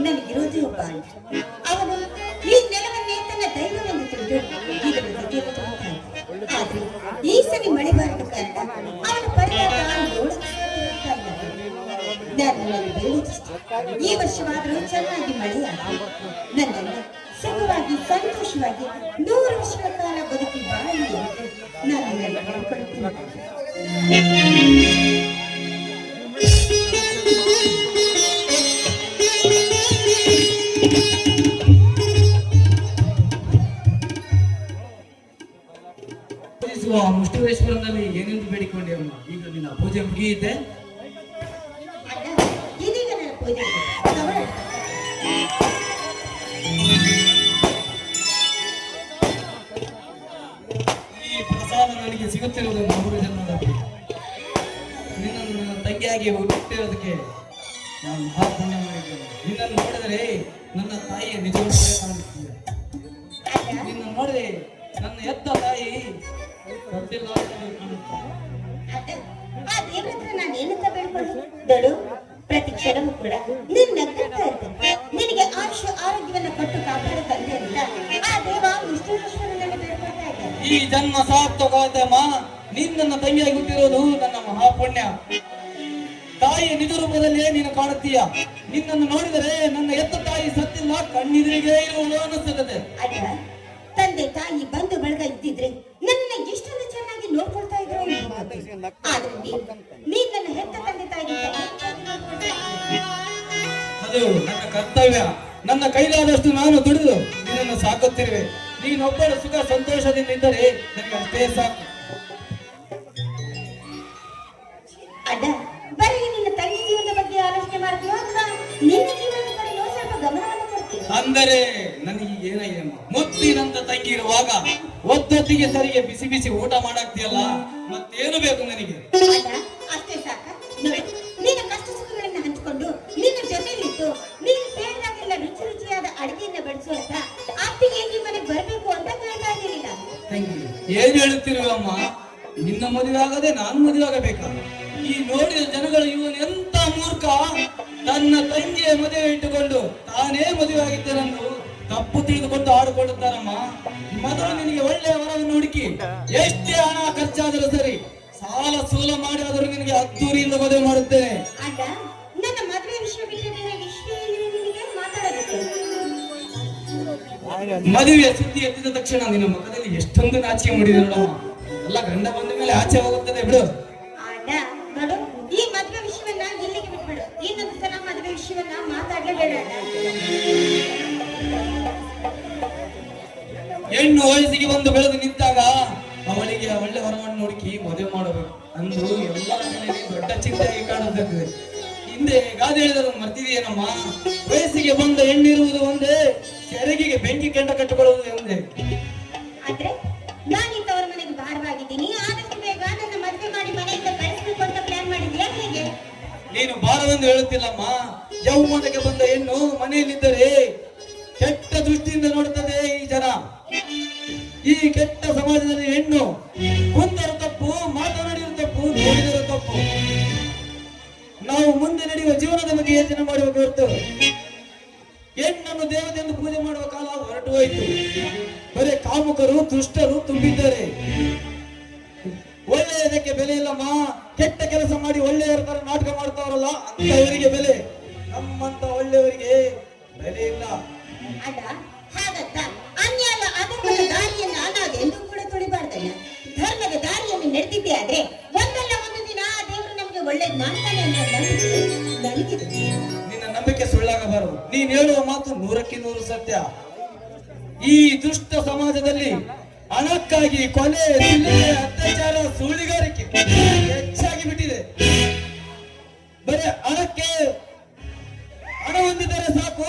ನನಗಿರೋದೇ ಒಬ್ಬ ಅವನು ಈ ನೆಲವನ್ನೇ ತನ್ನ ದೈವವೆಂದು ತಿಳಿದು ಈ ಸರಿ ಮಳೆ ಬಾರದ ಕಾರಣ ಅವನ ಪರಿಣಾಮ ಈ ವರ್ಷವಾದರೂ ಚೆನ್ನಾಗಿ ಮಳೆಯಾಗಿ ನನ್ನನ್ನು ಸುಖವಾಗಿ ಸಂತೋಷವಾಗಿ 100 ವರ್ಷಗಳ ಕಾಲ ಬದುಕಿ ಬಾಳಿ ನಾನು ಮುಷ್ಟೇಶ್ವರದಲ್ಲಿ ಏನೆಂದು ಬೇಡಿಕೊಂಡೆ ಅಮ್ಮ. ಈಗ ನಿನ್ನ ಪೂಜೆ ಮುಗಿಯಿತೆ. ಇದೀಗ ನನ್ನ ಪೂಜೆ ಈ ಪ್ರಸಾದ ನನಗೆ ಸಿಗುತ್ತಿರುವುದು 3 ಜನ್ಮದ ನಿನ್ನನ್ನು ನನ್ನ ತಂಗಿಯಾಗಿ ಹುಟ್ಟಿರೋದಕ್ಕೆ ನಾನು ಮಹಾಪುಣ್ಯ ಮಾಡಿದ್ದೇನೆ. ನಿನ್ನನ್ನು ನೋಡಿದರೆ ನನ್ನ ತಾಯಿಯ ನಿಜವಾದ ಕಾಣುತ್ತಿದೆ. ನಿನ್ನ ನೋಡಿದ್ರೆ ನನ್ನ ಎತ್ತ ತಾಯಿ ಆ ದೇವ್ರ ಹತ್ರ ನಾನು ಏನಂತ ಬೇಡ್ಕೊಳ್ಳಿ ದೊಡ್ಡ ಪ್ರತಿ ಕ್ಷಣವೂ ಕೂಡ ನಿನ್ನ ನಗ್ತಾ ಇರ್ತೇನೆ. ನಿನಗೆ ಆಯುಷ್ಯ ಆರೋಗ್ಯವನ್ನ ಕೊಟ್ಟು ಕಾಪಾಡ ತಂದೆ ಅಂತ ಆ ದೇವ ವಿಷ್ಣುವೇಶ್ವರನನ್ನು ಬೇಡ್ಕೊಳ್ತಾ ಇದ್ದಾನೆ. ಈ ಜನ್ಮ ಸಾರ್ಥಕವಾದಮ್ಮ. ನಿನ್ನ ತಂಗಿಯಾಗಿ ಹುಟ್ಟಿರೋದು ನನ್ನ ಮಹಾಪುಣ್ಯ. ತಾಯಿಯ ನಿಜ ರೂಪದಲ್ಲೇ ನೀನು ಕಾಣುತ್ತೀಯ. ನಿನ್ನನ್ನು ನೋಡಿದರೆ ನನ್ನ ಎತ್ತ ತಾಯಿ ಸತ್ತಿಲ್ಲ, ಕಣ್ಣೆದುರಿಗೆ ಇರುವಳು ಅನ್ನಿಸುತ್ತದೆ. ಅಲ್ಲ, ತಂದೆ ತಾಯಿ ಬಂಧು ಬಳಗ ಇದ್ದಿದ್ರೆ ನನ್ನ ಎಷ್ಟೊಂದು ಚೆನ್ನಾಗಿ ನೋಡ್ಕೊಳ್ತಾ ಇದ್ರು. ಆದ್ರೆ ನೀನ್ ನನ್ನ ಹೆತ್ತ ತಂದೆ ತಾಯಿ ಅದು ನನ್ನ ಕರ್ತವ್ಯ. ನನ್ನ ಕೈಲಾದಷ್ಟು ನಾನು ದುಡಿದು ನಿನ್ನನ್ನು ಸಾಕುತ್ತಿರುವೆ. ನೀನೊಬ್ಬಳು ಸುಖ ಸಂತೋಷದಿಂದ ಇದ್ದರೆ ನನಗೆ ಅಷ್ಟೇ ಸಾಕು. ಅಡ್ಡ ಬರೀ ನಿನ್ನ ತಂಗಿ ಜೀವನದ ಬಗ್ಗೆ ಆಲೋಚನೆ ಮಾಡ್ತೀಯೋ ಅಥವಾ ನಿನ್ನ ಜೀವನದ ಕಡೆಯೋ ಸ್ವಲ್ಪ ಗಮನವನ್ನು ಕೊಡ್ತೀಯ? ಅಂದರೆ ನನಗೆ ಏನಾಗಿದೆಯಮ್ಮ, ಮುತ್ತಿನಂತ ತಂಗಿ ಇರುವಾಗ ಒತ್ತೊತ್ತಿಗೆ ಸರಿಗೆ ಬಿಸಿ ಬಿಸಿ ಊಟ ಮಾಡಾಕ್ತಿಯಲ್ಲ, ಮತ್ತೇನು ಬೇಕು ನನಗೆ? ಅಡ್ಡ ಅಷ್ಟೇ ಸಾಕ? ನೋಡಿ, ನಿನ್ನ ಕಷ್ಟ ಸುಖಗಳನ್ನ ಹಂಚಿಕೊಂಡು ನಿನ್ನ ಜೊತೆಲಿದ್ದು ನೀನು ಕೇಳಿದಾಗೆಲ್ಲ ರುಚಿ ರುಚಿಯಾದ ಅಡಿಗೆಯನ್ನ ಬಡಿಸುವಂತ ಅತ್ತಿಗೆ ಈ ಮನೆಗೆ ಬರ್ಬೇಕು ಅಂತ ಕೇಳ್ತಾ ಇದ್ದೀನಿ ನಾನು. ತಂಗಿ ಏನ್ ಹೇಳುತ್ತಿರುವಮ್ಮ? ನಿನ್ನ ಮದುವೆ ಆಗದೆ ನಾನು ಮದುವೆ ಆಗಬೇಕಾ? ಈ ನೋಡಿದ ಜನಗಳು ಇವನು ಎಂತ ಮೂರ್ಖ, ತನ್ನ ತಂಗಿಯ ಮದುವೆ ಇಟ್ಟುಕೊಂಡು ತಾನೇ ಮದುವೆ ಆಗಿದ್ದನನ್ನು ತಪ್ಪು ತಿಳಿದುಕೊಂಡು ಆಡಿಕೊಳ್ಳುತ್ತಾರಮ್ಮ. ಮೊದಲು ನಿನಗೆ ಒಳ್ಳೆಯ ವರವನ್ನು ಹುಡುಕಿ ಎಷ್ಟೇ ಹಣ ಖರ್ಚಾದರೂ ಸರಿ, ಸಾಲ ಸೂಲ ಮಾಡಿ ಆದರೂ ನಿನಗೆ ಅದ್ದೂರಿಯಿಂದ ಮದುವೆ ಮಾಡುತ್ತೇನೆ. ಅಡ್ಡ ನನ್ನ ಮದುವೆ ವಿಷಯ ಬಿಟ್ಟರೆ ಬೇರೆ ವಿಷಯ ಏನಿದೆ ನಿನಗೆ ಮಾತಾಡೋದಕ್ಕೆ? ಮದುವೆಯ ಸುದ್ದಿ ಎತ್ತಿದ ತಕ್ಷಣ ನಿನ್ನ ಮುಖದಲ್ಲಿ ಎಷ್ಟೊಂದು ನಾಚಿಕೆ ಮೂಡಿದೆ ನೋಡಮ್ಮ. ಎಲ್ಲ ಗಂಡ ಬಂದ ಮೇಲೆ ಆಚೆ ಹೋಗುತ್ತದೆ ಬಿಡು. ಅಡ್ಡ ನೋಡು, ಈ ಮದುವೆ ವಿಷಯವನ್ನ ಇಲ್ಲಿಗೆ ಬಿಟ್ಬಿಡು. ಇನ್ನೊಂದು ಸಲ ಮದುವೆ ವಿಷಯವನ್ನ ಮಾತಾಡ್ಲೇಬೇಡ. ಹೆಣ್ಣು ವಯಸ್ಸಿಗೆ ಬಂದು ಬೆಳೆದು ನಿಂತಾಗ ಅವಳಿಗೆ ಒಳ್ಳೆ ವರವನ್ನು ಹುಡುಕಿ ಮದುವೆ ಮಾಡಬೇಕು ಅಂದು ಎಲ್ಲ ದೊಡ್ಡ ಚಿಂತೆಯಾಗಿ ಕಾಣುತ್ತದೆ. ಹಿಂದೆ ಗಾದೆ ಹೇಳಿದ್ರು ಮರ್ತಿದೆಯೇನಮ್ಮ? ವಯಸ್ಸಿಗೆ ಬಂದ ಹೆಣ್ಣಿರುವುದು ಒಂದೇ, ಸೆರಗಿಗೆ ಬೆಂಕಿ ಕೆಂಡ ಕಟ್ಟಿಕೊಳ್ಳುವುದು ಒಂದೇ. ಆದ್ರೆ ನಾನಿಂತವರ ಮನೆಗೆ ಭಾರವಾಗಿದ್ದೀನಿ. ಆದಷ್ಟು ಬೇಗ ನನ್ನ ಮದುವೆ ಮಾಡಿ ಮನೆಯಿಂದ ಕಳಿಸ್ಬೇಕು ಅಂತ ಪ್ಲಾನ್ ಮಾಡಿದ್ಯಾ ಹೇಗೆ? ನೀನು ಭಾರವೆಂದು ಹೇಳುತ್ತಿಲ್ಲಮ್ಮ. ಯೌವನಕ್ಕೆ ಬಂದ ಹೆಣ್ಣು ಮನೆಯಲ್ಲಿದ್ದರೆ ಕೆಟ್ಟ ದೃಷ್ಟಿಯಿಂದ ನೋಡುತ್ತದೆ ಈ ಜನ. ಈ ಕೆಟ್ಟ ಸಮಾಜದಲ್ಲಿ ಹೆಣ್ಣು ಕುಂದರು ತಪ್ಪು, ಮಾತನಾಡಿರುವ ತಪ್ಪು, ನೋಡಿದರೂ ತಪ್ಪು. ನಾವು ಮುಂದೆ ನಡೆಯುವ ಜೀವನದ ಬಗ್ಗೆ ಯೋಚನೆ ಮಾಡುವ ಹೊರತು ಹೆಣ್ಣನ್ನು ದೇವತೆಯನ್ನು ಪೂಜೆ ಮಾಡುವ ಕಾಲ ಹೊರಟು ಹೋಯಿತು. ಬರೇ ಕಾಮುಕರು ದುಷ್ಟರು ತುಂಬಿದ್ದಾರೆ. ಒಳ್ಳೆಯದಕ್ಕೆ ಬೆಲೆ ಇಲ್ಲಮ್ಮ. ಕೆಟ್ಟ ಕೆಲಸ ಮಾಡಿ ಒಳ್ಳೆಯವರ ತರ ನಾಟಕ ಮಾಡ್ತಾರಲ್ಲ, ಅಂತವರಿಗೆ ಬೆಲೆ. ನಮ್ಮಂತ ಒಳ್ಳೆಯವರಿಗೆ ಬೆಲೆ ಇಲ್ಲ. ಅಲ್ಲ, ಹಾಗಂತ ಅನ್ಯಾಯ ಅಧರ್ಮದ ದಾರಿಯನ್ನ ನಾವೆಂದೂ ಕೂಡ ತುಳಿಬಾರ್ದಲ್ಲ. ಧರ್ಮದ ದಾರಿಯಲ್ಲಿ ನಡೆದಿದ್ದೆ ಆದ್ರೆ ಒಂದಲ್ಲ ಒಂದು ದಿನ ಆ ದೇವರು ನಮ್ಗೆ ಒಳ್ಳೇದ್ ಮಾಡ್ತಾನೆ ಅನ್ನೋ ನಂಬಿಕೆ ನನಗಿದೆ. ನಿನ್ನ ನಂಬಿಕೆ ಸುಳ್ಳಾಗಬಾರದು. ನೀನ್ ಹೇಳುವ ಮಾತು 100ಕ್ಕೆ 100 ಸತ್ಯ. ಈ ದುಷ್ಟ ಸಮಾಜದಲ್ಲಿ ಹಣಕ್ಕಾಗಿ ಕೊಲೆ, ಕೊಲೆ, ಅತ್ಯಾಚಾರ, ಸುಳ್ಳಿಗಾರಿಕೆ ಹೆಚ್ಚಾಗಿ ಬಿಟ್ಟಿದೆ. ಬರೀ ಹಣಕ್ಕೆ, ಹಣ ಹೊಂದಿದರೆ ಸಾಕು,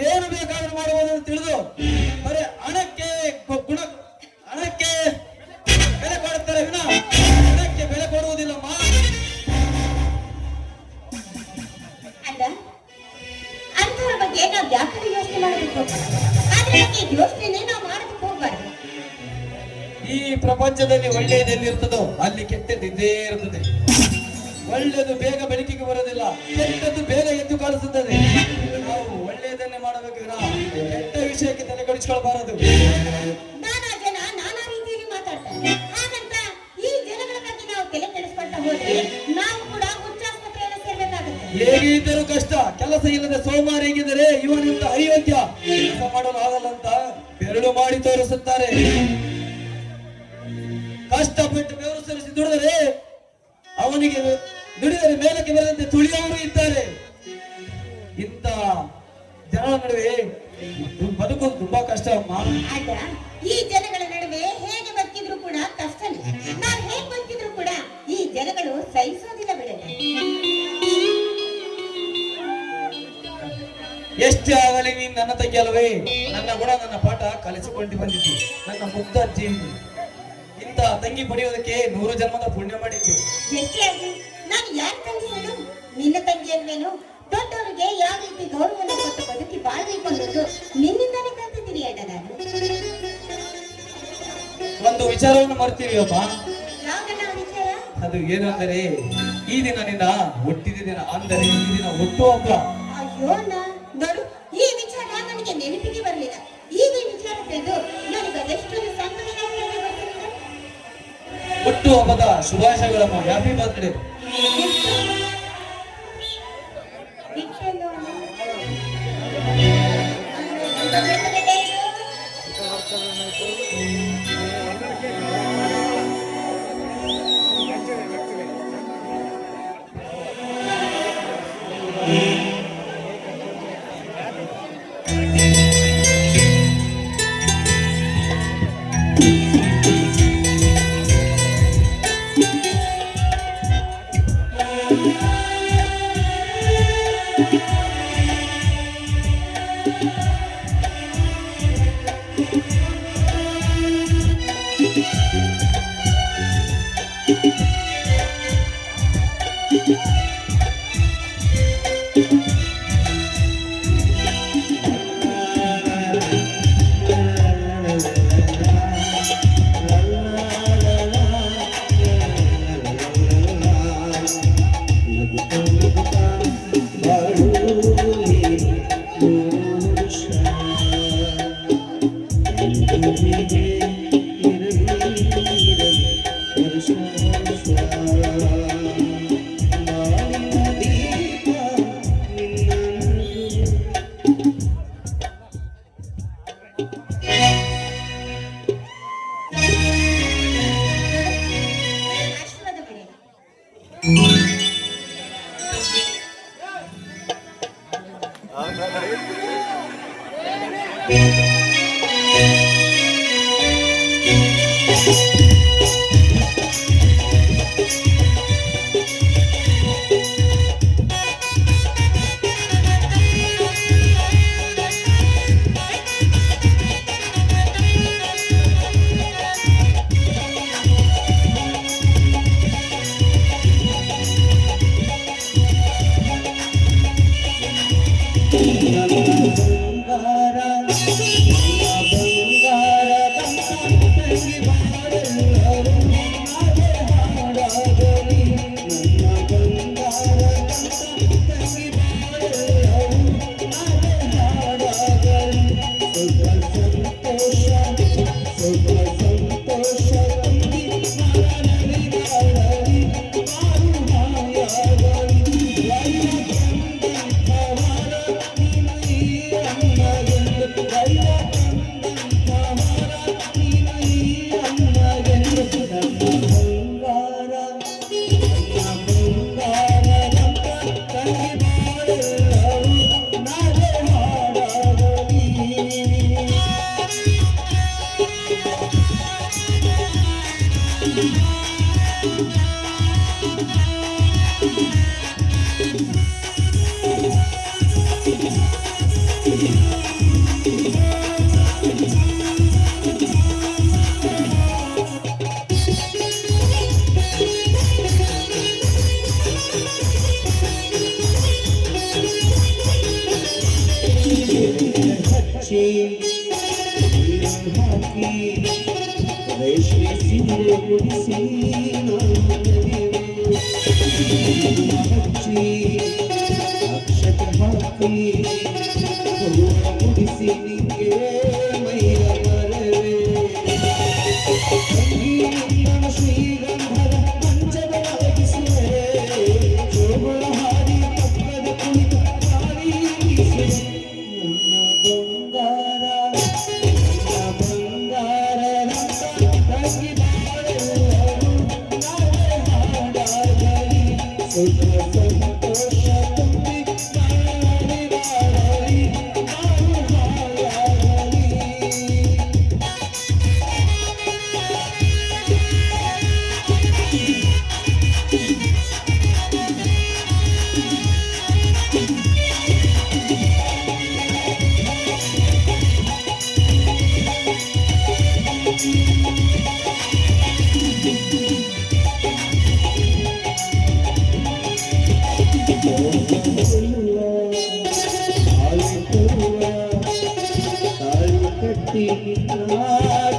ಏನು ಬೇಕಾದ್ರೂ ಮಾಡಬಹುದು ಅಂತ ತಿಳಿದು ಬರೀ ಹಣಕ್ಕೆ ಹಣಕ್ಕೆ ಬೆಲೆ ಕೊಡುತ್ತಾರೆ ವಿನ ಹಣಕ್ಕೆ ಬೆಲೆ ಕೊಡುವುದಿಲ್ಲಮ್ಮ. ಅಲ್ಲ, ಅಂಥವ್ರ ಬಗ್ಗೆ ನಾವು ಯಾಕಂದ್ರೆ ಯೋಚನೆ ಮಾಡಬೇಕು? ಅದ್ರ ಬಗ್ಗೆ ಯೋಚನೆ ನಾವು ಮಾಡೋದಕ್ಕೆ ಹೋಗ್ಬಾರ್ದು. ಈ ಪ್ರಪಂಚದಲ್ಲಿ ಒಳ್ಳೆಯದೆಲ್ಲಿರ್ತದೋ ಅಲ್ಲಿ ಕೆಟ್ಟದ್ದಿದ್ದೇ ಇರುತ್ತದೆ. ಒಳ್ಳೆಯದು ಬೇಗ ಬೆಳಕಿಗೆ ಬರೋದಿಲ್ಲ, ಕೆಟ್ಟದ್ದು ಬೇಗ ಎದ್ದು ಕಾಣಿಸುತ್ತದೆ. ನಾವು ಒಳ್ಳೆಯದನ್ನೇ ಮಾಡಬೇಕು ವಿನ ಕೆಟ್ಟ ವಿಷಯಕ್ಕೆ ತಲೆ ಕೆಡಿಸಿಕೊಳ್ಳಬಾರದು. ನಾನಾ ಜನ ನಾನಾ ರೀತಿಯಲ್ಲಿ ಮಾತಾಡ್ತಾರೆ. ಹಾಗಂತ ಈ ಜನಗಳ ಬಗ್ಗೆ ನಾವು ತಲೆ ಕೆಡಿಸ್ಕೊಳ್ತಾ ಹೋದ್ರೆ ನಾವು ಕೂಡ ಹುಚ್ಚಾಸ್ಪತ್ರೆಯನ್ನು ಸೇರ್ಬೇಕಾಗುತ್ತೆ. ಹೇಗೆ ಇದ್ದರೂ ಕಷ್ಟ. ಕೆಲಸ ಇಲ್ಲದೆ ಸೋಮಾರಿ ಹೇಗಿದ್ದರೆ ಇವನಿಂದ ಅಯೋಗ್ಯ, ಕೆಲಸ ಮಾಡಲು ಆಗಲ್ಲ ಅಂತ ಬೆರಳು ಮಾಡಿ ತೋರಿಸುತ್ತಾರೆ. ಕಷ್ಟಪಟ್ಟು ಬೆವರು ಸುರಿಸಿ ದುಡಿದರೆ ಅವನಿಗೆ ದುಡಿದರೆ ಮೇಲಕ್ಕೆ ಬರದಂತೆ ತುಳಿಯವರು ಇದ್ದಾರೆ. ಇಂಥ ಜನರ ನಡುವೆ ಬದುಕೋದು ತುಂಬಾ ಕಷ್ಟ ಅಮ್ಮ. ಅಲ್ಲ, ಈ ಜನಗಳ ನಡುವೆ ಹೇಗೆ ಬದುಕಿದ್ರು ಕೂಡ ಕಷ್ಟನೇ. ನಾವು ಹೇಗೆ ಬದುಕಿದ್ರು ಕೂಡ ಈ ಜನಗಳು ಸಹಿಸೋದಿಲ್ಲ ಬಿಡಲ್ಲ. ಎಷ್ಟೇ ಆಗಲಿ ನೀನು ನನ್ನ ತಂಗಿ ಅಲ್ಲವೇ? ನನ್ನ ಗುಣ, ನನ್ನ ಪಾಠ ಕಲಿಸಿಕೊಂಡು ಬಂದಿದ್ದು ನನ್ನ ಮುಗ್ಧ ಜೀವಿ. ಇಂಥ ತಂಗಿ ಪಡೆಯೋದಕ್ಕೆ 100 ಜನ್ಮದ ಪುಣ್ಯ ಮಾಡಿದ್ದು. ಎಷ್ಟೇ ಆಗಲಿ ನಾನು ಯಾರ ತಂಗಿ ಹೇಳು? ನಿನ್ನ ತಂಗಿ ಅಲ್ವೇನು? ದೊಡ್ಡವರಿಗೆ ಯಾವ ರೀತಿ ಗೌರವವನ್ನು ಕೊಟ್ಟು ಬದುಕಿ ಬಾಳ್ಬೇಕು ಅನ್ನೋದು ನಿನ್ನಿಂದಾನೇ ಕಲ್ತಿದ್ದೀನಿ ಅಣ್ಣ ನಾನು. ಒಂದು ವಿಚಾರವನ್ನು ಮರ್ತೀವಿ ಅಮ್ಮ. ಯಾವ್ದನ್ನ ವಿಚಾರ? ಅದು ಏನು ಅಂದರೆ ಈ ದಿನ ನಿನ್ನ ಹುಟ್ಟಿದ ದಿನ, ಅಂದರೆ ಈ ದಿನ ಹುಟ್ಟು ಹಬ್ಬ. ಅಯ್ಯೋ ನೋಡು, ಈ ವಿಚಾರ ನನಗೆ ನೆನಪಿಗೆ ಬರಲಿಲ್ಲ. ಈಗ ಈ ವಿಚಾರ ತಿಳಿದು ನನಗೆ ಅದೆಷ್ಟೊಂದು ಸಂತೋಷ ಆಗ್ತದೆ ಗೊತ್ತಿಲ್ಲ. ಹುಟ್ಟು ಹಬ್ಬದ ಶುಭಾಶಯಗಳಮ್ಮ. Happy birthday.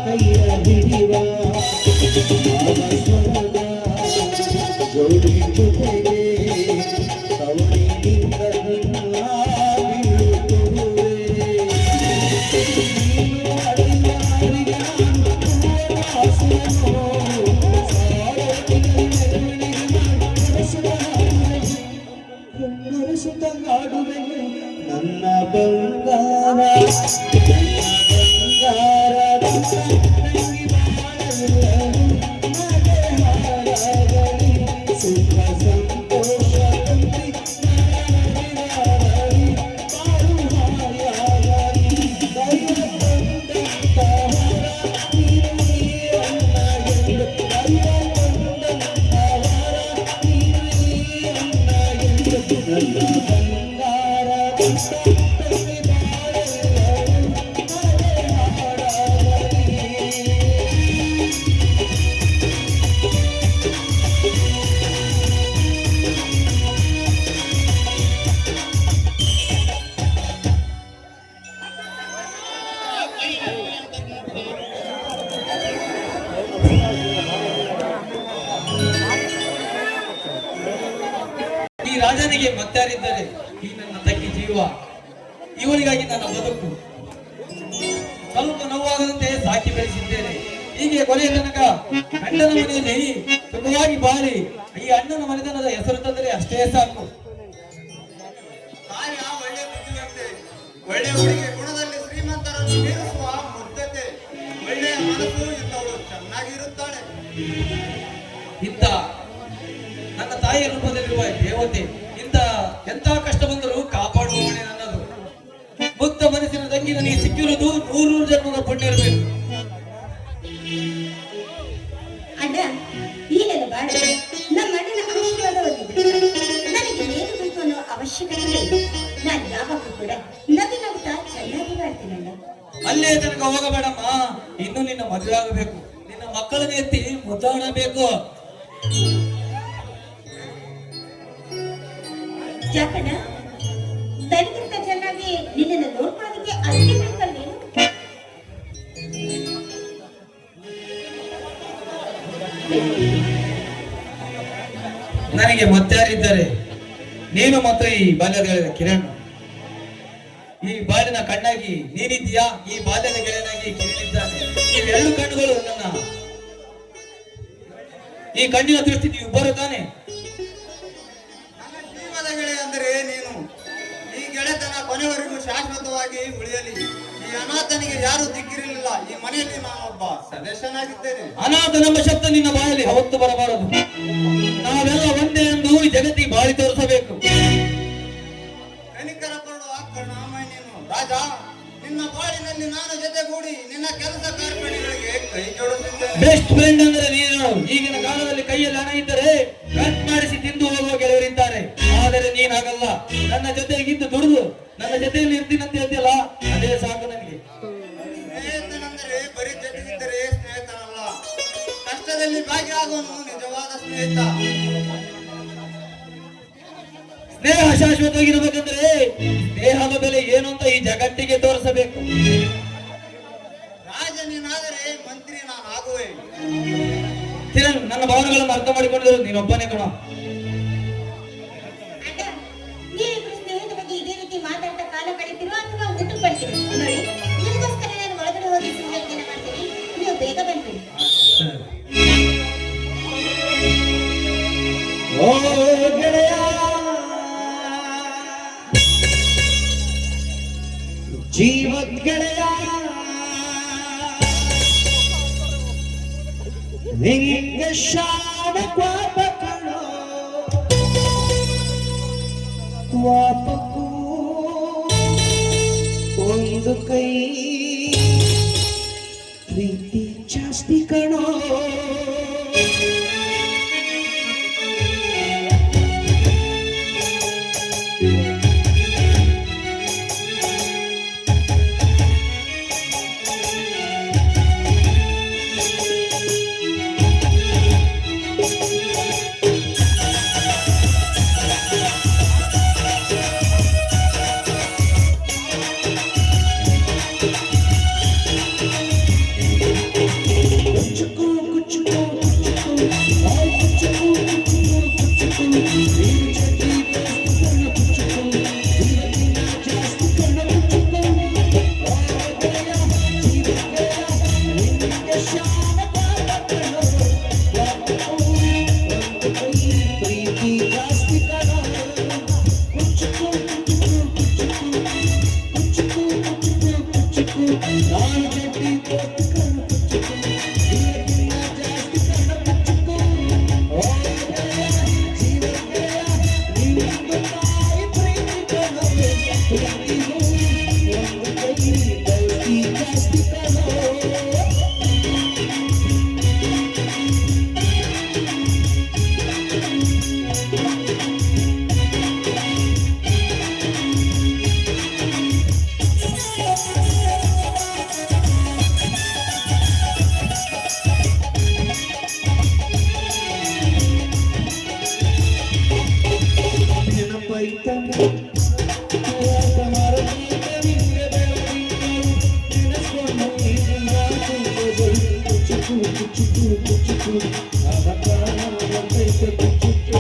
ಕೈಯ ಹಿಡಿವ ನನ್ನ ಬಂಗಾರ ತಂಗಿ ಬಾಳಲು ನಗೆ ಹಾಡಾಗಲಿ ಸುಖ ಸಂತೋಷ ತಂದಿ ನರಳಿ ಬಾಳು ಹಾಯಾಗಲಿ ದೈವ ತಂದಂತವರ ನೀನು ದೈವ ತಂದಂತವರ ನೀನು ನನ್ನ ಬಂಗಾರ ತಂಗಿ ಬಾಳಲು ನಗೆ ಹಾಡಾಗಲಿ. ಈ ರಾಜನಿಗೆ ಮತ್ತಾರಿದ್ದಾರೆ? ಈ ನನ್ನ ತಂಗಿ ಜೀವ, ಇವಳಿಗಾಗಿ ನನ್ನ ಬದುಕು ಸ್ವಲ್ಪ ನೋವಾಗದಂತೆ ಸಾಕಿ ಬೆಳೆಸಿದ್ದೇನೆ. ಹೀಗೆ ಕೊನೆಯ ತನಕ ಅಣ್ಣನ ಮನೆಯಲ್ಲಿ ಸುಖವಾಗಿ ಬಾಳಿ ಈ ಅಣ್ಣನ ಮನೆತನದ ಹೆಸರು ತಂದರೆ ಅಷ್ಟೇ ಸಾಕು. ಕಾರ್ಯ ಒಳ್ಳೆ ಬುದ್ಧಿವಂತೆ, ಒಳ್ಳೆ ಹುಡುಗಿ, ಗುಣದಲ್ಲಿ ಶ್ರೀಮಂತರನ್ನು ಮೀರಿಸುವ ಮುಗ್ಧತೆ, ಒಳ್ಳೆಯ ಮನಸ್ಸು ಇದ್ದವಳು ಚೆನ್ನಾಗಿರುತ್ತಾಳೆ. ಇಂಥ ನನ್ನ ತಾಯಿಯ ರೂಪದಲ್ಲಿರುವ ದೇವತೆ ಇಂಥ ಎಂಥ ಕಷ್ಟ ಬಂದರೂ ಕಾಪಾಡುವವನೇ ನನ್ನದು. ಮುಗ್ಧ ಮನಸ್ಸಿನ ತಂಗಿ ನನಗೆ ಸಿಕ್ಕಿರುವುದು 100 ಜನ್ಮದ ಪುಣ್ಯ ಇರಬೇಕು. ಅಣ್ಣ ಈಗಲೂ ಬಾಳ ನಮ್ಮ ಅಣ್ಣನ ಆಶೀರ್ವಾದ ಹೊಂದಿದೆ. ನನಗೆ ಏನು ಬೇಕು ಅನ್ನೋ ಅವಶ್ಯಕತೆ ಇಲ್ಲ. ನಾನು ಯಾವಾಗಲೂ ಕೂಡ ನಗು ನಗುತ್ತಾ ಚೆನ್ನಾಗಿ ಬಾಳ್ತೀನಿ ಅಣ್ಣ. ಅಲ್ಲೇ ತನಕ ಹೋಗಬೇಡಮ್ಮ, ಇನ್ನು ನಿನ್ನ ಮದುವೆ ಆಗಬೇಕು, ನಿನ್ನ ಮಕ್ಕಳನ್ನ ಎತ್ತಿ ಮುದ್ದಾಡಬೇಕು. ಯಾಕಣ್ಣ ನನಗಿಂತ ಚೆನ್ನಾಗಿ ನಿನ್ನನ್ನು ನೋಡ್ಕೊಳ್ಳೋದಕ್ಕೆ ಅಲ್ಲಿಗೆ ಬೇಕಲ್ವೇನು? ನನಗೆ ಮತ್ತಾರಿದ್ದಾರೆ? ನೀನು ಮತ್ತು ಈ ಬಾಲ್ಯದ ಗೆಳೆಯ ಕಿರಣ್. ಈ ಬಾಳಿನ ಕಣ್ಣಾಗಿ ನೀನಿದ್ದೀಯಾ, ಈ ಬಾಲ್ಯದ ಗೆಳೆಯನಾಗಿ ಕಿರಣ್ ಇದ್ದಾನೆ. ಇವೆರಡು ಕಣ್ಣುಗಳು ನನ್ನ ಈ ಕಣ್ಣಿನ ದೃಷ್ಟಿ ನೀವಿಬ್ಬರು ತಾನೆ. ನನ್ನ ಜೀವದ ಗೆಳೆಯ ಅಂದರೆ ನೀನು. ಈ ಗೆಳೆತನ ಕೊನೆವರೆಗೂ ಶಾಶ್ವತವಾಗಿ ಉಳಿಯಲಿ. ಈ ಅನಾಥನಿಗೆ ಯಾರು ದಿಕ್ಕಿರಲಿಲ್ಲ. ಈ ಮನೆಯಲ್ಲಿ ನಾನೊಬ್ಬ ಸದಸ್ಯನಾಗಿದ್ದೇನೆ. ಅನಾಥನೆಂಬ ಶಬ್ದ ನಿನ್ನ ಬಾಯಲ್ಲಿ ಯಾವತ್ತು ಬರಬಾರದು. ನಾವೆಲ್ಲ ಒಂದೇ ಎಂದು ಈ ಜಗತ್ತಿಗೆ ಬಾಳಿ ತೋರಿಸಬೇಕು. ಕನಿಕರ ಪಡುವ ಕರುಣಾಮಯ ನೀನು. ರಾಜ, ನಿನ್ನ ಬಾಳಿನಲ್ಲಿ ನಾನು ಜೊತೆಗೂಡಿ ನಿನ್ನ ಕೆಲಸ ಕಾರ್ಪಣ್ಯಗಳಿಗೆ ಕೈ ಜೋಡಿಸಿದ್ದೇನೆ. ಬೆಸ್ಟ್ ಫ್ರೆಂಡ್ ಅಂದ್ರೆ ನೀನು. ಈಗಿನ ಕಾಲದಲ್ಲಿ ಕೈಯಲ್ಲಿ ಹಣ ಇದ್ದರೆ ಕಟ್ ಮಾಡಿಸಿ ತಿಂದು ಹೋಗುವ ಗೆಳೆಯರಿದ್ದಾರೆ. ಆದರೆ ನೀನ್ ಹಾಗಲ್ಲ. ನನ್ನ ಜೊತೆಗಿದ್ದು ದುಡಿದು ನನ್ನ ಜೊತೆಯಲ್ಲಿ ಇರ್ತೀನಂತ ಹೇಳ್ತಿಯಲ್ಲ, ಅದೇ ಸಾಕು ನನಗೆ. ಸ್ನೇಹಿತನೆಂದರೆ ಬರೀ ಜೊತೆಗಿದ್ದರೆ ಸ್ನೇಹಿತನಲ್ಲ, ಕಷ್ಟದಲ್ಲಿ ಭಾಗಿಯಾಗುವನು ನಿಜವಾದ ಸ್ನೇಹಿತ. ಸ್ನೇಹ ಶಾಶ್ವತವಾಗಿರ್ಬೇಕಂದ್ರೆ ಸ್ನೇಹದ ಬೆಲೆ ಏನು ಅಂತ ಈ ಜಗತ್ತಿಗೆ ತೋರಿಸಬೇಕು. ರಾಜ ನೀನಾದರೆ ಮಂತ್ರಿ ನಾನು ಆಗುವೆ. ಕಿರಣ್, ನನ್ನ ಭಾವನೆಗಳನ್ನು ಅರ್ಥ ಮಾಡಿಕೊಂಡಿರೋ ನೀನೊಬ್ಬನೇ ಕಣ. ಅಣ್ಣ ನೀವಿಬ್ರು ಸ್ನೇಹದ ಬಗ್ಗೆ ಇದೇ ರೀತಿ ಮಾತಾಡ್ತಾ ಕಾಲ ಕಳೀತಿರೋ ಅಥವಾ ಊಟ ಬರ್ತೀರೋ ನೋಡಿ. ನಿಮಗೋಸ್ಕರ ನಾನು ಒಳಗಡೆ ಹೋಗಿ ಸಿಂಗಲ್ಗೆನ ಮಾಡ್ತೀನಿ. ನೀವು ಬೇಗ ಬಂದ್ಬಿಡಿ. ಓ ಗೆಳೆಯ, ಜೀವದ ಗೆಳೆಯ, ನಿಂಗೆ ಶಾನ ಕ್ವಾಪ ಕಣೋ, ಕ್ವಾಪಕ್ಕೂ ಒಂದು ಕೈ ಪ್ರೀತಿ ಜಾಸ್ತಿ ಕಣೋ. Kuchuku, kuchuku, ತಂದೆ ಮರದಿಂದ ನಿಂಗೆ ಬೆಳದಿಂಗಳು ನೆನೆಸ್ಕೊಂಡು ನೀರಿನ ತುಂಬಿಗಳು ಕುಚ್ಚುಕು ಕುಚ್ಚುಕು ಕುಚ್ಚುಕು ಅವಕಾಶ ಕುಚ್ಚುಕು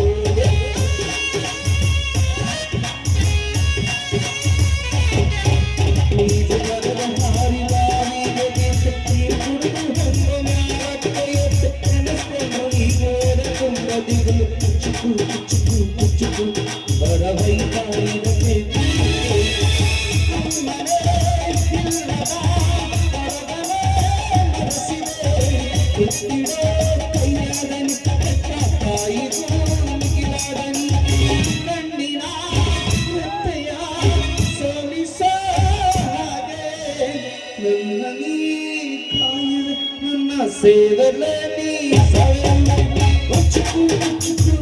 ಸೇವಲೆ ನೀ ಕುಚ್ಚುಕು ಕುಚ್ಚುಕು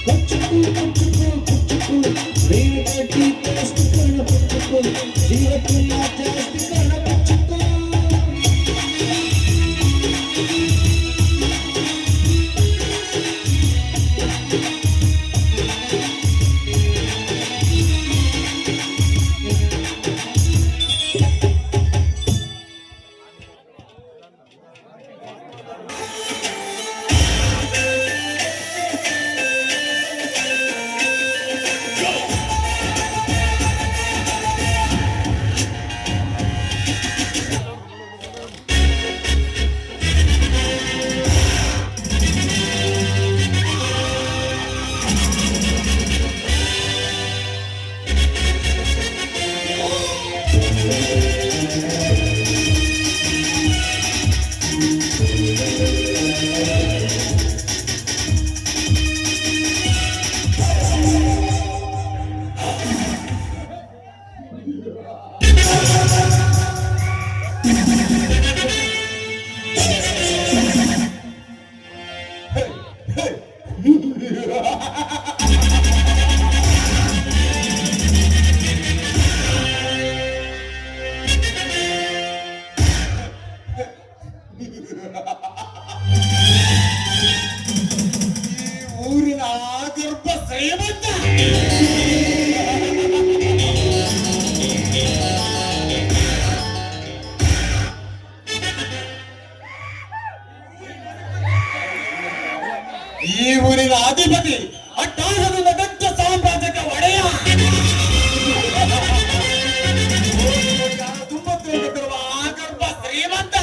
ಕುಚ್ಚುಕು ಕುಚ್ಚುಕು ಕುಚ್ಚುಕು ನೀನು ಕಟ್ಟಿ ಜಾಸ್ತಿ ಕಣ ಕುಚ್ಚುಕು ಜೀವಕ್ಕನ್ನ ಜಾಸ್ತಿ ಕಣ ಕುಚ್ಚುಕು ಊರಿನ ಗರ್ಭ ಶ್ರೀಮಂತ ಈ ಊರಿನ ಅಧಿಪತಿ ಅಟ್ಟಾಸದಿಂದ ದೊಡ್ಡ ಸಾಮ್ರಾಜ್ಯಕ್ಕೆ ಒಡೆಯ ತುಂಬ ತಿಳಿದಿರುವ ಆ ಗರ್ಭ ಶ್ರೀಮಂತ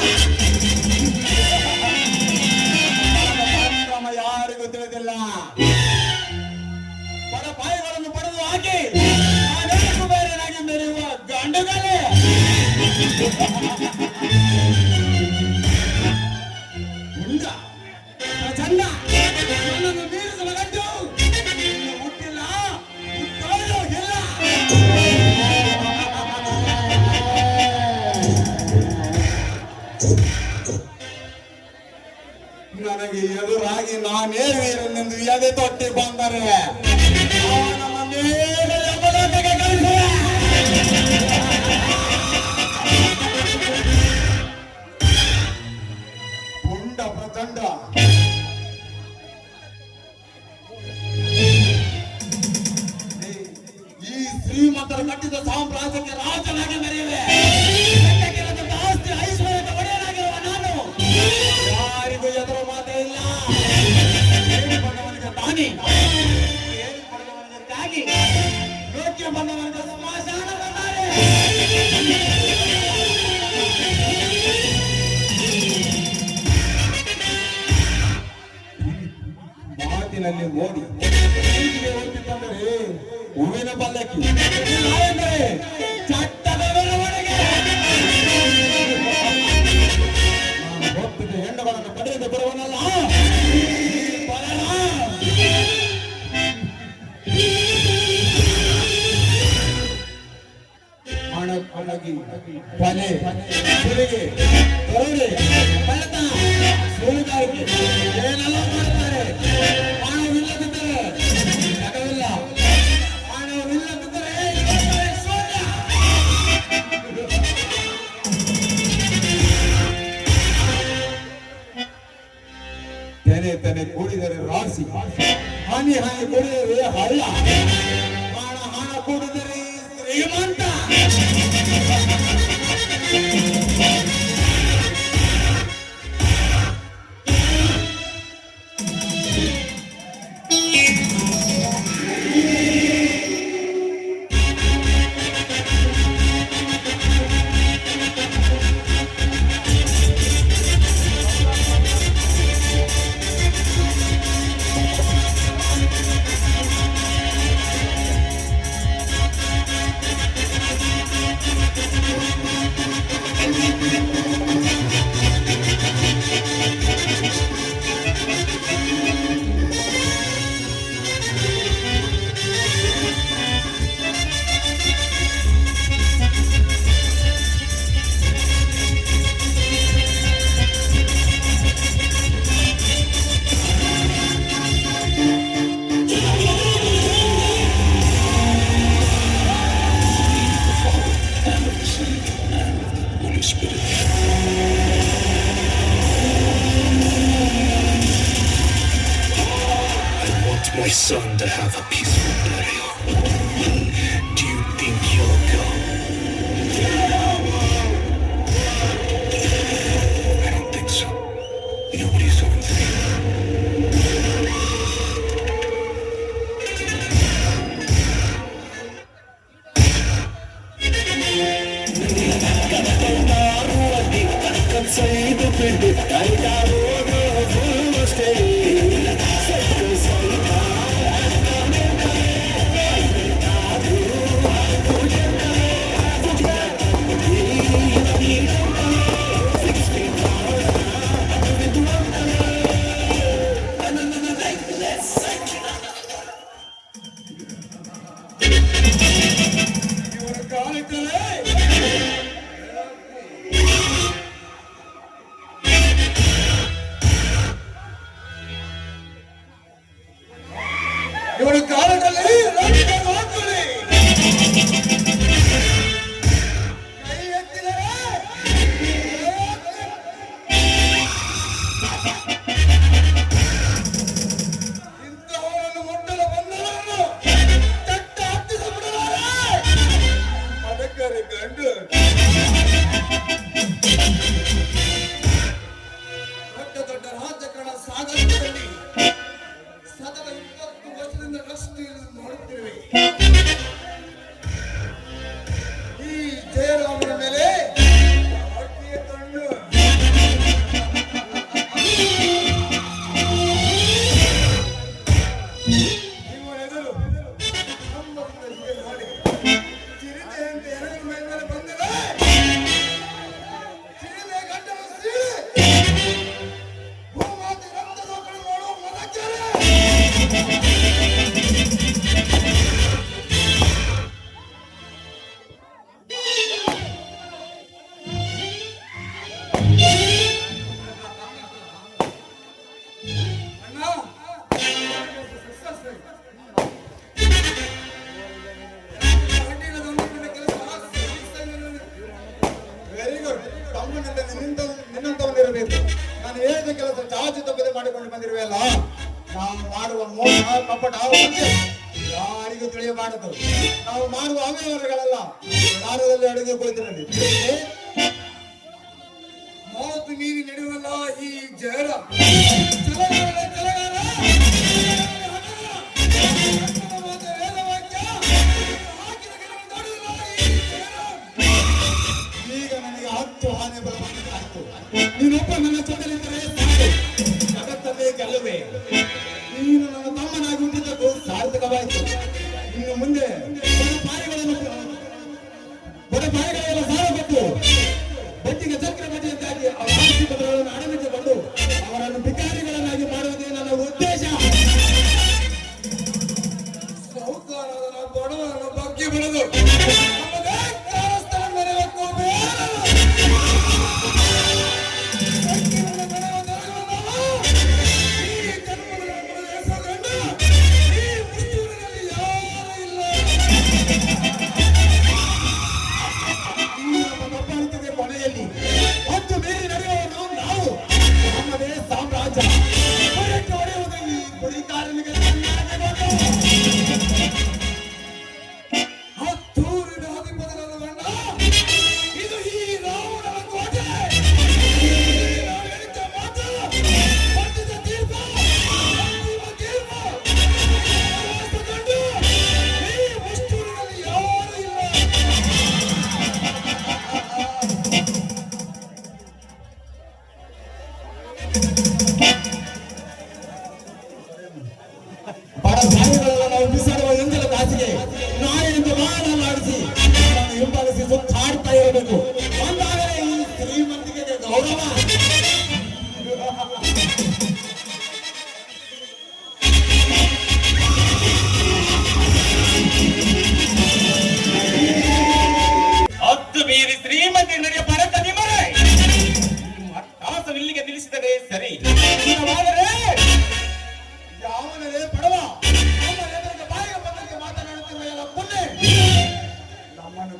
ಯಾರಿಗೂ ತಿಳಿದಿಲ್ಲ ಪಡಪಾಯಿಗಳನ್ನು ಪಡೆದು ಹಾಕಿ ಬೇರೆನಾಗಿ ಮೆರೆಯುವ ಗಂಡುಗಳೇ ಹುಂಡ ಚಂದ ನನ್ನನ್ನು ಮೀರಿಸುವ ಗಂಡು ಇನ್ನು ಹುಟ್ಟಿಲ್ಲ ಹುಟ್ಟೋದು ಇಲ್ಲ ನನಗೆ ಎದುರಾಗಿ ನಾನೇ ವೀರನೆಂದು ಎದೆ ತೊಟ್ಟಿ ಬಂದರೆ ನಮ್ಮ ಮೇಲೆ ಯಮಲೋಕಕ್ಕೆ ಕಳಿಸುವೆ. ಪುಂಡ ಪ್ರಚಂಡ ಈ ಶ್ರೀಮಂತರ ಕಟ್ಟಿದ ಸಾಮ್ರಾಜ್ಯಕ್ಕೆ ರಾಜನಾಗಿ ಮೆರೆಯುವೆ. ಆಸ್ತಿ ಐಶ್ವರ್ಯದ ಒಡೆಯನಾಗಿರುವ ನಾನು ಯಾರಿಗೂ ಎದುರು ಮಾತೇ ಇಲ್ಲ. ಹೇಳಿಕೊಂಡವನಿಗೆ ತಾನಿ, ಹೇಳಿಕೊಂಡವನಿಗೆ ತ್ಯಾಗಿ, ಯೋಗ್ಯ ಬಂದವನಿಗೆ ಸಮಾಧಾನ ಬಂದಾರೆ. ಮಾತಿನಲ್ಲಿ ಮೋಡಿ ಹೋಗ್ತಿದ್ದರೆ ಹೂವಿನ ಪಲ್ಲಕ್ಕಿ ಎಂದರೆ ಚಟ್ಟದ ಮೆರವಣಿಗೆ. ನಾನು ಹೋಗ್ತಿದ್ದೆ ಹೆಣ್ಣುಗಳನ್ನು ಪಡೆಯದೆ ಬರುವನಲ್ಲ ಹಣ ಹಣಗಿ ಕೊಲೆ ಸುಲಿಗೆ ದರೋಡೆ ಕಳ್ಳತನ ಸುಲಿಗಾರಿಕೆ ಏನೆಲ್ಲ ಮಾಡ್ತಾರೆ. ಹಣವಿಲ್ಲದಿದ್ದರೆ ಜಗವಿಲ್ಲ, ಹಣವಿಲ್ಲದಿದ್ದರೆ ಶೂನ್ಯ. ತೆನೆ ತೆನೆ ಕೂಡಿದರೆ ರಾಶಿ, ಹಾನಿ ಹಾನಿ ಕೂಡಿದರೆ ಹಳ್ಳ. ಕುಡಿದರೆ ಶ್ರೀಮಂತ. My son to have a peaceful burial. Do you think you'll come? I don't think so. Nobody's over there. ಇವರ ಕಾಲದಲ್ಲಿ ರಕ್ತ ಹಾಕಲಿ. ಕೈ ಎತ್ತಿದರೆ ಇಂಥವರನ್ನು ಮುಟ್ಟಲು ಬಂದವರನ್ನು ತಟ್ಟ ಹತ್ತಿಸಿಬಿಡಲಾರೆ. ಅದಕ್ಕರೆ ಗಂಡು ದೊಡ್ಡ ದೊಡ್ಡ ರಾಜಕಾರಣ ಸಾಗರದಲ್ಲಿ ಸತತ 20 ವರ್ಷದಿಂದ ರಸ್ತೆ ನೋಡುತ್ತಿರುವೆ. ಈ ಜಯರಾಮನ ಮೇಲೆ ಅಕ್ಕಿಯ ಕಣ್ಣು. ಇವನೆದುರು ನಮ್ಮನ್ನ ಹೀಗೆ ಮಾಡಿ ಚಿರತೆಯಂತೆ ಎರಡರ ಮೇಲೆ ಬಂದರೆ ಚಿರತೆ ಗಂಟಲು ಸೀಳಿ ಭೂಮಾತೆ ರಕ್ತದ ಕಡೆ ನೋಡುವ ಮೊದಲೇ ವೆರಿ ಗುಡ್. ತಮ್ಮನಿಂದ ನಿನ್ನಂತವನಿರಬೇಕು. ನಾನು ಹೇಳಿದ ಕೆಲಸ ಚಾಚು ತಪ್ಪದೆ ಮಾಡಿಕೊಂಡು ಬಂದಿರುವೆಯಲ್ಲ. ನಾವು ಮಾಡುವ ಮೋಸ ಕಪಟ ಒಂದೇ, ಯಾರಿಗೂ ತಿಳಿಯಬಾರದು. ನಾವು ಮಾಡುವ ಅವ್ಯವಹಾರಗಳೆಲ್ಲ ದಾರದಲ್ಲಿ ಅಡುಗೆ ಕೊಯ್ದಿರಲಿ. ಮಾತು ಮೀರಿ ನಡೆಯುವಲ್ಲ ಈ ಜಯರ ಈಗ ನನಗೆ 10 ಆನೆ ಬರಬೇಕಾಯ್ತು. ನೀನೊಬ್ಬ ನನ್ನ ಜೊತೆಲಿದ್ದರೆ ಸಾಕು, ಜಗತ್ತನ್ನೇ ಗೆಲ್ಲುವೆ. ನೀನು ನನ್ನ ತಮ್ಮನಾಗಿ ಹುಟ್ಟಿದ್ದಕ್ಕೂ ಸಾರ್ಥಕವಾಯಿತು. ಇನ್ನು ಮುಂದೆ ಬಡಪಾಯಿಗಳೆಲ್ಲ ಸಾಲ ಕೊಟ್ಟು ಬಡ್ಡಿಗೆ ಚಕ್ರ ಬಡ್ಡಿಯಂತಾಗಿ ಅವರ ಆರ್ಥಿಕ ಬಲವನ್ನು ಅಡಗಿಸಿಕೊಂಡು ಅವರನ್ನು ಭಿಕಾರಿಗಳನ್ನಾಗಿ ಮಾಡುವುದೇ ನನ್ನ ಉದ್ದೇಶ. ಸೌಕಾರದ ಬಡವರನ್ನು ಬಗ್ಗೆ ಬೆಳೆದು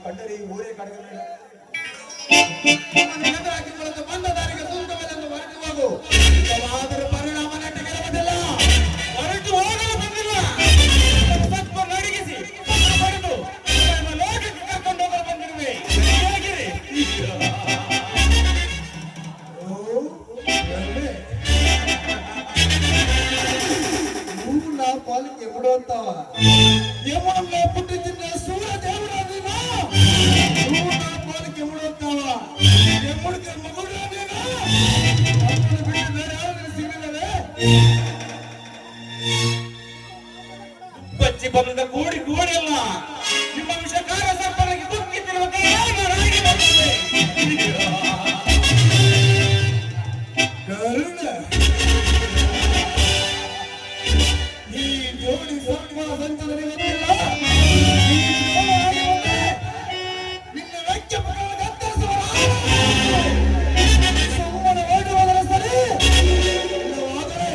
ಕಂಡರೆ ಈ ಊರೇ ಕಡೆಗೆ ಹಾಕಿಕೊಳ್ಳಲು ಬಂದ ದಾರಿಗೆ ಸೂಕ್ತವೆಂದು ಹೊರಟು ಹೋಗು. ಅದರ ಪರಿಣಾಮ ನೆಟ್ಟಿಗೆ ಇರುವುದಿಲ್ಲ. ಹೊರಟು ಹೋಗಲು ಬಂದಿಲ್ಲ. ಸ್ವಲ್ಪ ನಡಗಿಸಿ ಪಡೆದು ಲೋಕಕ್ಕೆ ಕರ್ಕೊಂಡು ಹೋಗಲು ಬಂದಿರುವೆ. ಹೇಗಿರಿ? ನಾ ಪಾಲಿಕೆ ಬಿಡುವಂತವ ಯಮನನ್ನ ಪುಟ್ಟಿದ್ದ ಸೂರ್ಯ ದೇವರ ನೀನು. ಪಾಲಿಕೆ ಬಿಡುವಂತವ ಯಮುಡಿಗೆ ಮಗುಡ ನೀನು. ಅಪ್ಪನ ಬಿಟ್ಟು ಬೇರೆ ಯಾರು ಸಿಗಲಿಲ್ಲವೇ? ಬಚ್ಚಿ ಬಂದ ಕೂಡಿ ಕೂಡಿಲ್ಲ. ನಿಮ್ಮ ವಿಷಕಾರ ಸರ್ಪನಿಗೆ ದುಃಖಿಸಿರುವ ಕೈಯಾಗಿ ಬರ್ತದೆ. ಕರುಣ ಈ ಜೋಡಿ ಸರ್ಪ ಸಂಚಲನೆ ಗೊತ್ತಿಲ್ಲ. ಈ ಜೋಡಿ ಆಡಿ ಬಂದ್ರೆ ನಿನ್ನ ವೆಚ್ಚ ಪಕ್ಕದ ಕತ್ತರಿಸುವ ಸುಮ್ಮನೆ ಓಡುವುದರ ಸರಿ. ಇಲ್ಲವಾದರೆ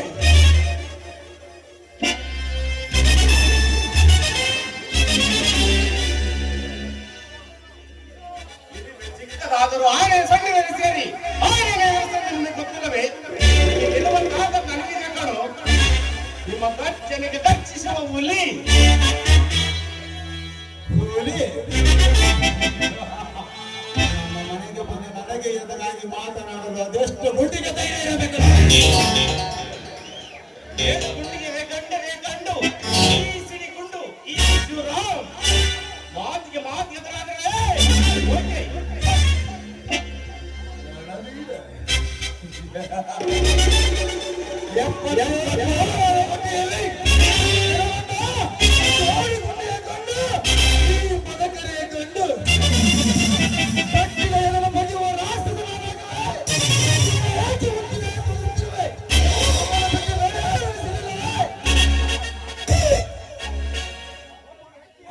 ಚಿಕ್ಕದಾದರೂ ಆನೆ ಸಣ್ಣಿನಲ್ಲಿ ಸೇರಿ ಆನೆ ನಿಮಗೆ ಗೊತ್ತಿಲ್ಲವೇ? ಇರುವಂತಹ ನನಗೆ ಕಣು ನಿಮ್ಮ ಗರ್ಜನೆಗೆ ದರ್ಶಿಸುವ ಹುಲಿ. ಹುಲಿ ನಮ್ಮ ಮನೆಗೆ ಬಂದು ನನಗೆ ಎದುರಾಗಿ ಮಾತನಾಡಲು ಅದೆಷ್ಟು ಮುಟ್ಟಿಗೆ ಧೈರ್ಯ ಇರಬೇಕು. ಏನು ಗುಂಡಿಗೆ ಗಂಡರೇ ಗಂಡು ಈ ಸಿಡಿಗುಂಡು ಈ ಶಿವರಾಮ್ ಮಾತಿಗೆ ಮಾತು ಎದುರಾದರೆ ಓಕೆ.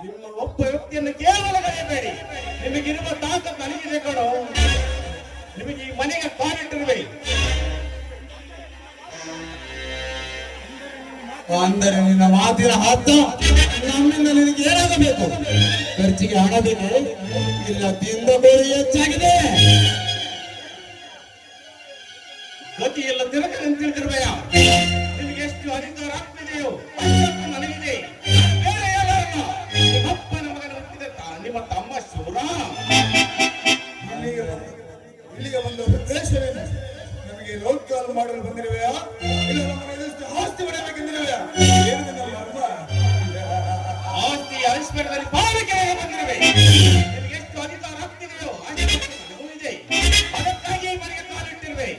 ನಿಮ್ಮ ಒಬ್ಬ ವ್ಯಕ್ತಿಯನ್ನು ಕೇವಲ ಕರೆಯಬೇಡಿ. ನಿಮಗಿರುವ ತಾಕತ್ತು ನನಗಿದೆ ಕಣೋ. ನಿಮಗೆ ಈ ಮನೆಗೆ ಕಾಲಿಟ್ಟಿರುವೆ. ಅಂದರೆ ನಿನ್ನ ಮಾತಿನ ಹತ್ತು ನಮ್ಮಿಂದ ನಿನಗೆ ಏನಾಗಬೇಕು? ಖರ್ಚಿಗೆ ಹಣವಿದೆ, ಇಲ್ಲ ತಿಂದ ಬೇರೆ ಹೆಚ್ಚಾಗಿದೆ. ಗತಿ ಎಲ್ಲ ತಿರುಗ ನಿಂತಿರುವೆಯ. ನಿಮಗೆ ಎಷ್ಟು ಅಧಿಕಾರ ಆಗ್ತಿದೆಯೋ ಅಷ್ಟು ನನಗಿದೆ. ಬೇರೆ ಯಾರಲ್ಲ. ನಿಮ್ಮಪ್ಪನ ಮಗನ ಹುಟ್ಟಿದ ನಿಮ್ಮ ತಮ್ಮ ಶಿವರಾಮ್. ಇಲ್ಲಿಗೆ ಬಂದ ಉದ್ದೇಶವೇನು? ನಮಗೆ ಲೋಕಾಲು ಮಾಡಲು ಬಂದಿರುವೆಯಾ, ಇಲ್ಲ ನಮ್ಮನ್ನು ಎದುರಿಸಿ ಆಸ್ತಿ ಹೊಡೆಯಬೇಕೆಂದಿರುವೆಯಾ? ಏನು ನಿನ್ನ ಮರ್ಮ? ಆಸ್ತಿ ಐಶ್ವರ್ಯದಲ್ಲಿ ಪಾಲಿಕೆ ಬಂದಿರುವೆ. ನಿಮಗೆ ಎಷ್ಟು ಅಧಿಕಾರ ಆಗ್ತಿದೆಯೋ ಅಷ್ಟು ನನಗೂ ಇದೆ. ಅದಕ್ಕಾಗಿ ಈ ಮನೆಗೆ ಕಾಲಿಟ್ಟಿರುವೆ.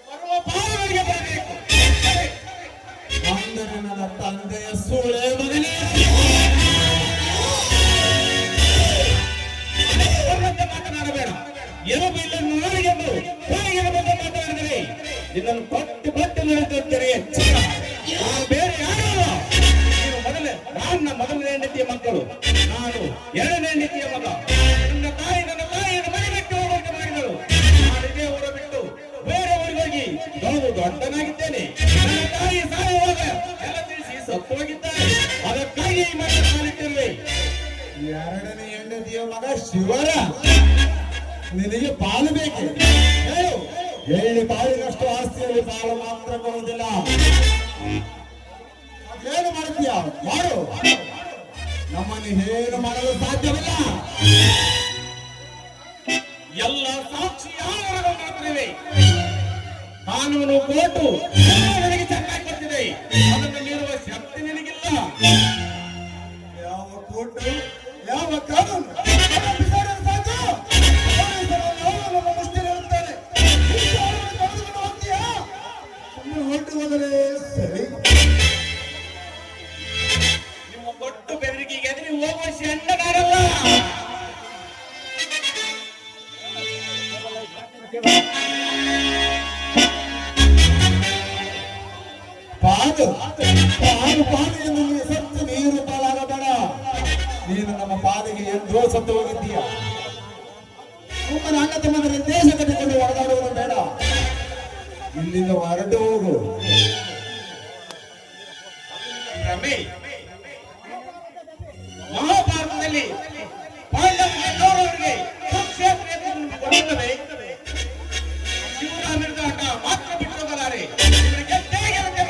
ಬರುವ ಪಾಲನೆಗೆ ಬರಬೇಕು. ಅಂದರೆ ನನ್ನ ತಂದೆಯ ಸೂಳೆ ಮಗನೇ. ಮಾತನಾಡಬೇಡ. ಎಲುಬು ಇಲ್ಲ ನಾಲಿಗೆಂದು ಬಾಯಿಗೆ ಬಂದು ಮಾತನಾಡಿದರೆ ನಿನ್ನನ್ನು ಪಟ್ಟು ಪಟ್ಟು ನಡೆಸುತ್ತಾರೆ. ಬೇರೆ ಯಾರಲ್ಲ. ನೀನು ಮೊದಲನೇ ಹೆಂಡತಿಯ ಮಕ್ಕಳು, ನಾನು ಎರಡನೇ ಹೆಂಡತಿಯ ಮಗ. ನನ್ನ ತಾಯಿಯನ್ನು ಮನೆ ಬಿಟ್ಟು ಹೋಗೋಕೆ ಮಾಡಿದಳು. ನಾನು ಇದೇ ಊರ ಬಿಟ್ಟು ಬೇರೆ ಊರಿಗೆ ಹೋಗಿ ದೊಡ್ಡನಾಗಿದ್ದೇನೆ. ನನ್ನ ತಾಯಿ ಸಾಯುವಾಗ ಎಲ್ಲ ತಿಳಿಸಿ ಸತ್ತು ಹೋಗಿದ್ದಾರೆ. ಅದಕ್ಕಾಗಿ ಈ ಮನೆ ಕಾಲಿಟ್ಟಿರುವೆ. ಎರಡನೇ ಹೆಂಡತಿಯ ಮಗ ಶಿವರ ನಿನಗೆ ಪಾಲು ಬೇಕೆ? ಹೇಳು. ಹೇಳಿ ಪಾಲಿನಷ್ಟು ಆಸ್ತಿಯಲ್ಲಿ ಪಾಲು ಮಾತ್ರ ಕೊಡುವುದಿಲ್ಲ. ಅದೇನು ಮಾಡ್ತೀಯ ಮಾಡು. ನಮ್ಮನ್ನು ಏನು ಮಾಡಲು ಸಾಧ್ಯವಿಲ್ಲ. ಎಲ್ಲ ಸಾಕ್ಷಿ ಆಧಾರಗಳು ಮಾತ್ರವೇ. ಕಾನೂನು ಕೋರ್ಟು ನನಗೆ ಚೆನ್ನಾಗಿ ಗೊತ್ತಿದೆ. ಅದನ್ನು ಮೀರುವ ಶಕ್ತಿ ನಿನಗಿಲ್ಲ. ಯಾವ ಕೋರ್ಟು, ಯಾವ ಕಾನೂನು ಬಿಸಾಡಲು ಸಾಕು? ನಮ್ಮ ಮುಷ್ಟಿಯಲ್ಲಿ ಇರುತ್ತಾರೆ. ಕರೆದುಕೊಂಡು ಹೋಗ್ತೀಯಾ? ಸುಮ್ಮನೆ ಹೊರಟು ಹೋದರೆ ಸರಿ. ನಿಮ್ಮ ಕೊಟ್ಟು ಬೆದರಿಕೆಗೆ ಎದುರಿ ಹೋಗುವ ಶಂಡನಾರಲ್ಲ. ಪಾಲು ಎಂದು ನೀನು ಸತ್ತು ನೀರು ಪಾಲಾಗಬೇಡ. ನೀನು ನಮ್ಮ ಪಾಲಿಗೆ ಎಂದೋ ಸತ್ತು ಹೋಗಿದ್ದೀಯ. ಸುಮ್ಮನೆ ಅಣ್ಣ ತಮ್ಮಂದಿರ ದೇಶ ಕಟ್ಟಿಕೊಂಡು ಹೊಡೆದಾಡುವುದು ಬೇಡ. ಇಲ್ಲಿಂದ ಹೊರಟು ಹೋಗು. ರಮೇ, ಮಹಾಭಾರತ ಯುದ್ಧದಲ್ಲಿ ಪಾಂಡವರಿಗೆ ಕೌರವರಿಗೆ ಕುರುಕ್ಷೇತ್ರ ಕೊಡುತ್ತವೆ. ಶಿವರಾಮನ ಆಟ ಮಾತ್ರ ಬಿಟ್ಟು ಹೋಗಲಾರೆ. ಇವರಿಗೆ ಗೆಲ್ಲದೆ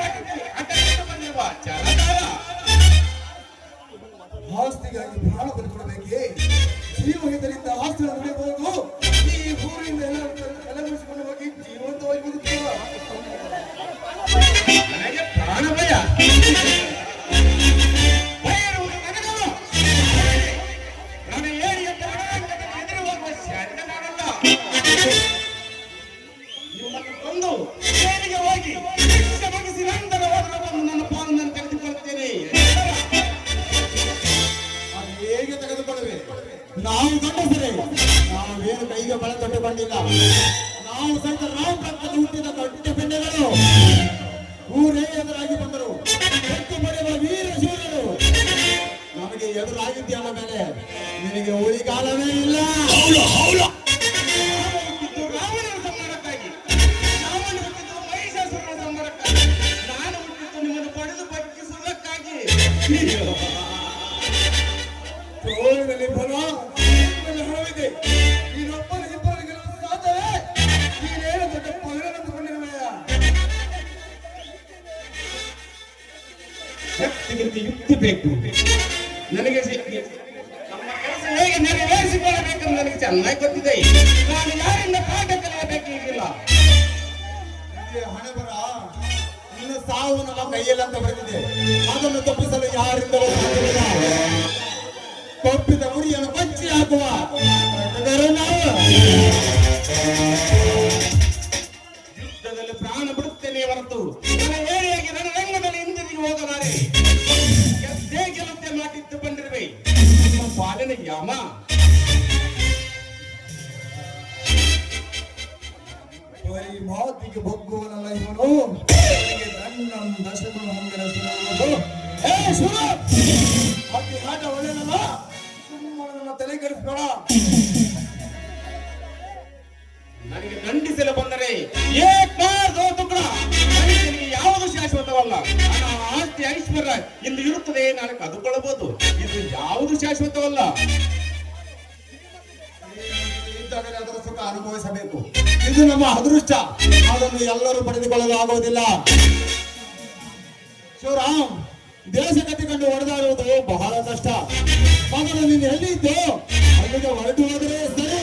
ಅಡ್ಡ ಬಂದಿರುವ ಚಾಲಕಾರ ಆಸ್ತಿಗಾಗಿ ಪ್ರಾಣ ಬಲಿಕೊಡಬೇಕೇ? ಜೀವನದಿಂದ ಆಸ್ತಿಯನ್ನು ಉಳಿಯಬಹುದು. ಈ ಊರಿಂದ ಎಲೆಮುಡಿಸಿಕೊಂಡು ಹೋಗಿ ಜೀವಂತವಾಗಿ ಬದುಕುವ ನನಗೆ ಪ್ರಾಣ ಭಯ. ಭಯ ಇರುವುದು ನನಗಲ್ಲ. ನಾನು ಹೇಳಿ ಅಂತ ಎದುರು ಹೋಗುವ ಶಾಂತ ನಾನಲ್ಲ. ನಿಮ್ಮನ್ನು ಕೊಂದು ಜೈಲಿಗೆ ಹೋಗಿ ಶಿಕ್ಷೆ ಮುಗಿಸಿ ನಂತರ ಹೋದರೆ ಬಂದು ನನ್ನ ಪಾಲನ್ನು ತೆಗೆದುಕೊಳ್ಳುತ್ತೇನೆ. ಅದು ಹೇಗೆ ತೆಗೆದುಕೊಳ್ಳುವೆ? ನಾವು ಗಂಡಸರೇ, ನಾವೇನು ಕೈಗೆ ಬಳ ತೊಟ್ಟುಕೊಂಡಿಲ್ಲ. ನಾವು ಸಹಿತ ರಾಮ್ ಪಕ್ಕದ ಹುಟ್ಟಿದ ದೊಡ್ಡ ಬೆಣ್ಣೆಗಳು. ಊರೇ ಎದುರಾಗಿ ಬಂದರು. ಎತ್ತು ಪಡೆಯುವ ವೀರ ಶೂರರು ನಮಗೆ ಎದುರಾಗಿದ್ದೀಯಲ್ಲ ಮೇಲೆ ನಿನಗೆ ಉಳಿಗಾಲವೇ ಇಲ್ಲ. ನಾನು ಹುಟ್ಟಿದ್ದು ರಾವಣನ ಸಂಹಾರಕ್ಕಾಗಿ, ರಾವಣ ಹುಟ್ಟಿದ್ದು ಮಹಿಷಾಸುರನ ಸಂಹಾರಕ್ಕಾಗಿ, ನಾನು ಹುಟ್ಟಿದ್ದು ನಿಮ್ಮನ್ನು ಪಡೆದು ಬದುಕಿಸುವುದಕ್ಕಾಗಿ. ತೋಳಿನಲ್ಲಿ ಬಲ, ಕೈಯಲ್ಲಿ ಹಣವಿದೆ. ನೀನೊಬ್ಬನ ಇಬ್ಬರು ಗೆಲ್ಲಲು ಸಾಧ್ಯವೇ? ನೀನೇನು ದೊಡ್ಡ ಪಗಡನೆಂದುಕೊಂಡಿರುವೆಯಾ? ಶಕ್ತಿಗಿಂತ ಯುಕ್ತಿ ಬೇಕು. ನನಗೆ ನಮ್ಮ ಕೆಲಸ ಹೇಗೆ ನೆರವೇರಿಸಿಕೊಳ್ಳಬೇಕೆಂದು ನನಗೆ ಚೆನ್ನಾಗಿ ಗೊತ್ತಿದೆ. ನಾನು ಯಾರಿಂದ ಪಾಠ ಕಲಿಯಬೇಕು ಈಗಿಲ್ಲ. ಇದೇ ಹಣೆ ಬರ. ನಿನ್ನ ಸಾವು ನಮ್ಮ ಕೈಯಲ್ಲಿ ಅಂತ ಬರೆದಿದೆ. ಅದನ್ನು ತಪ್ಪಿಸಲು ಯಾರಿಂದಲೂ ಸಾಧ್ಯವಿಲ್ಲ. ಕೊಪ್ಪಿದ ಉರಿಯನ್ನು ಬಚ್ಚಿ ಹಾಕುವ ನಾವು. ಯುದ್ಧದಲ್ಲಿ ಪ್ರಾಣ ಬಿಡುತ್ತೇನೆ ಹೊರತು ನನ್ನ ಏರಿಯಾಗಿ ನನ್ನ ರಂಗದಲ್ಲಿ ಹಿಂದಿರುಗಿ ಹೋಗಲಾರೆ. ಗೆದ್ದೇ ಗೆಲ್ಲುತ್ತೆ ಮಾಡಿದ್ದು ಬಂದಿರುವೆ. ನಿಮ್ಮ ಪಾಲನೆ ಯಾಮ. ಬರೀ ಮಾತಿಗೆ ಬಗ್ಗುವನಲ್ಲ ಇವನು. ಇವನಿಗೆ ಗಣ್ಣಂ ದಶಗುಣ ಹೊಂದಿರಬಹುದು. ಏ ಶೂರ! ಅತಿ ಆಟ ಒಳ್ಳೆಯದಲ್ಲ. ಸುಮ್ಮನೆ ನನ್ನ ತಲೆ ಕೆಡಿಸ್ಬೇಡ. ನನಗೆ ದಂಡಿಸಲು ಬಂದರೆ ಏಕಾದೋ ತುಕಡ. ಮನುಷ್ಯನಿಗೆ ಯಾವುದು ಶಾಶ್ವತವಲ್ಲ. ಹಣ ಆಸ್ತಿ ಐಶ್ವರ್ಯ ಇಂದು ಇರುತ್ತದೆ, ನಾಳೆ ಕದುಕೊಳ್ಳಬಹುದು. ಇದು ಯಾವುದು ಶಾಶ್ವತವಲ್ಲ. ಇದ್ದಾಗಲೇ ಅದರ ಸುಖ ಅನುಭವಿಸಬೇಕು. ಇದು ನಮ್ಮ ಅದೃಷ್ಟ. ಅದನ್ನು ಎಲ್ಲರೂ ಪಡೆದುಕೊಳ್ಳಲು ಆಗುವುದಿಲ್ಲ. ಶಿವರಾಮ್, ದೇಶ ಕಟ್ಟಿಕೊಂಡು ಹೊಡೆದಾಡುವುದು ಬಹಳ ಕಷ್ಟ. ಮಗನು ನೀನು ಎಲ್ಲಿದ್ದು ಅಲ್ಲಿಗೆ ಹೊರಟು ಹೋದರೆ ಸರಿ.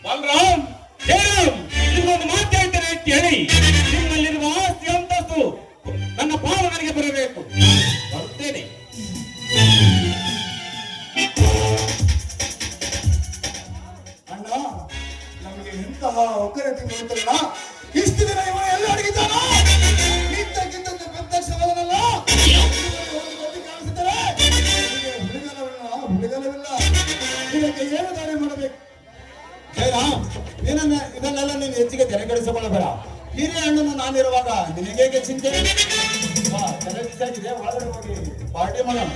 ಬಲರಾಮ್, ಜಯರಾಮ್, ನಿಮ್ಮೊಂದು ಮಾತು ಹೇಳ್ತೇನೆ ಕೇಳಿ. ನಿಮ್ಮಲ್ಲಿರುವ ಆಸ್ತಿ ಅಂತಸ್ತು ನನ್ನ ಪಾಲು ನನಗೆ ಬರಬೇಕು. ಬರುತ್ತೇನೆ. ಅಣ್ಣ, ನಮಗೆ ಎಂತಹ ಒಕ್ಕರತೆ ಗೊತ್ತಲ್ಲ. ಇಷ್ಟು ದಿನ ಇವ ಎಲ್ಲ ಅಡಗಿದ್ದಾನ. ಇದ್ದಕ್ಕಿದ್ದಂತೆ ಪ್ರತ್ಯಕ್ಷವಾದನಲ್ಲ. ಒಂದು ಗತಿ ಕಾಣಿಸುತ್ತಾರೆ. ಹುಡುಗನವಿಲ್ಲ. ಇದಕ್ಕೆ ಏನು ದಾಳಿ ಮಾಡಬೇಕು? ಜಯರಾಮ್, ಇದನ್ನೆಲ್ಲ ನೀನು ಹೆಚ್ಚಿಗೆ ತೆರೆಗೆಡಿಸಿಕೊಳ್ಳಬೇಡ. ಹಿರಿಯ ಅಣ್ಣನು ನಾನಿರುವಾಗ ನಿನಗೇಗೆ ಚಿಂತೆ? ತಲೆ ಬಿಸಾಗಿದೆ, ಒಳಗಡೆ ಹೋಗಿ ಪಾರ್ಟಿ ಮಾಡೋಣ.